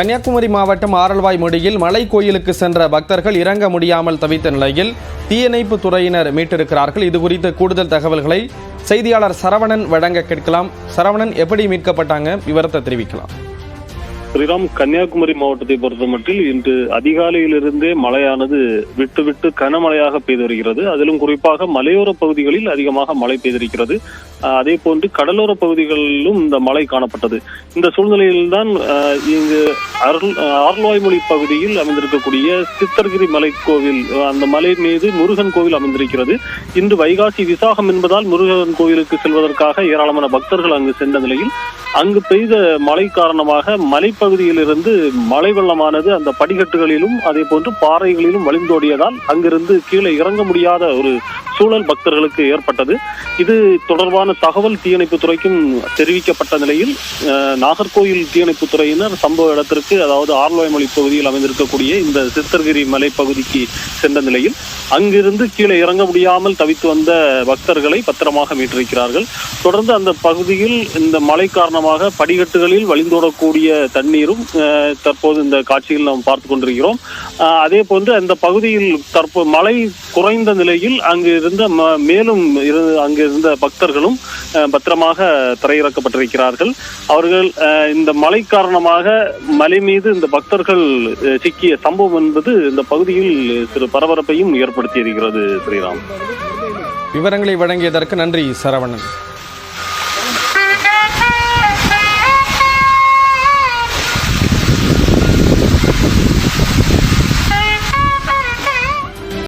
கன்னியாகுமரி மாவட்டம் ஆரல்வாய்மொழியில் மலை கோயிலுக்கு சென்ற பக்தர்கள் இறங்க முடியாமல் தவித்த நிலையில் தீயணைப்பு துறையினர் மீட்டிருக்கிறார்கள். இது குறித்த கூடுதல் தகவல்களை செய்தியாளர் சரவணன் வழங்க கேட்கலாம். சரவணன், எப்படி மீட்கப்பட்டாங்க, விவரத்தை தெரிவிக்கலாம். ஸ்ரீராம், கன்னியாகுமரி மாவட்டத்தை பொறுத்தமட்டில் இன்று அதிகாலையிலிருந்தே மழையானது விட்டு விட்டு கனமழையாக பெய்து வருகிறது. அதிலும் குறிப்பாக மலையோர பகுதிகளில் அதிகமாக மழை பெய்திருக்கிறது. அதே போன்று கடலோர பகுதிகளிலும் இந்த மழை காணப்பட்டது. இந்த சூழ்நிலையில்தான் இங்கு ஆரல்வாய்மொழி பகுதியில் அமைந்திருக்கக்கூடிய சித்தர்கிரி மலை கோவில், அந்த மலை மீது முருகன் கோவில் அமைந்திருக்கிறது. இன்று வைகாசி விசாகம் என்பதால் முருகன் கோவிலுக்கு செல்வதற்காக ஏராளமான பக்தர்கள் அங்கு சென்ற நிலையில் அங்கு பெய்த மழை காரணமாக மலைப்பகுதியிலிருந்து மழை வெள்ளமானது அந்த படிக்கட்டுகளிலும் அதே போன்று பாறைகளிலும் வழிந்தோடியதால் அங்கிருந்து கீழே இறங்க முடியாத ஒரு சூழல் பக்தர்களுக்கு ஏற்பட்டது. இது தொடர்பான தகவல் தீயணைப்பு துறைக்கும் தெரிவிக்கப்பட்ட நிலையில் நாகர்கோயில் தீயணைப்பு துறையினர் சம்பவ இடத்திற்கு, அதாவது ஆரல்வாய்மொழி பகுதியில் அமைந்திருக்கக்கூடிய இந்த சித்தர்கிரி மலை பகுதிக்கு சென்ற நிலையில் அங்கிருந்து கீழே இறங்க முடியாமல் தவித்து வந்த பக்தர்களை பத்திரமாக மீட்டிருக்கிறார்கள். தொடர்ந்து அந்த பகுதியில் இந்த மழை காரணமாக படிக்கட்டுகளில் வழிந்தோடக்கூடிய தண்ணீரும் தற்போது இந்த காட்சியில் நாம் பார்த்து கொண்டிருக்கிறோம். அதே போன்று அந்த பகுதியில் தற்போது மழை குறைந்த நிலையில் அங்கு இருந்த மேலும் அங்கு இருந்த பக்தர்களும் பத்திரமாக தரையிறக்கப்பட்டிருக்கிறார்கள். அவர்கள் இந்த மழை காரணமாக மலை மீது இந்த பக்தர்கள் சிக்கிய சம்பவம் என்பது இந்த பகுதியில் சிறு பரபரப்பையும் ஏற்படுத்தி இருக்கிறது. ஸ்ரீராம், விவரங்களை வழங்கியதற்கு நன்றி சரவணன்.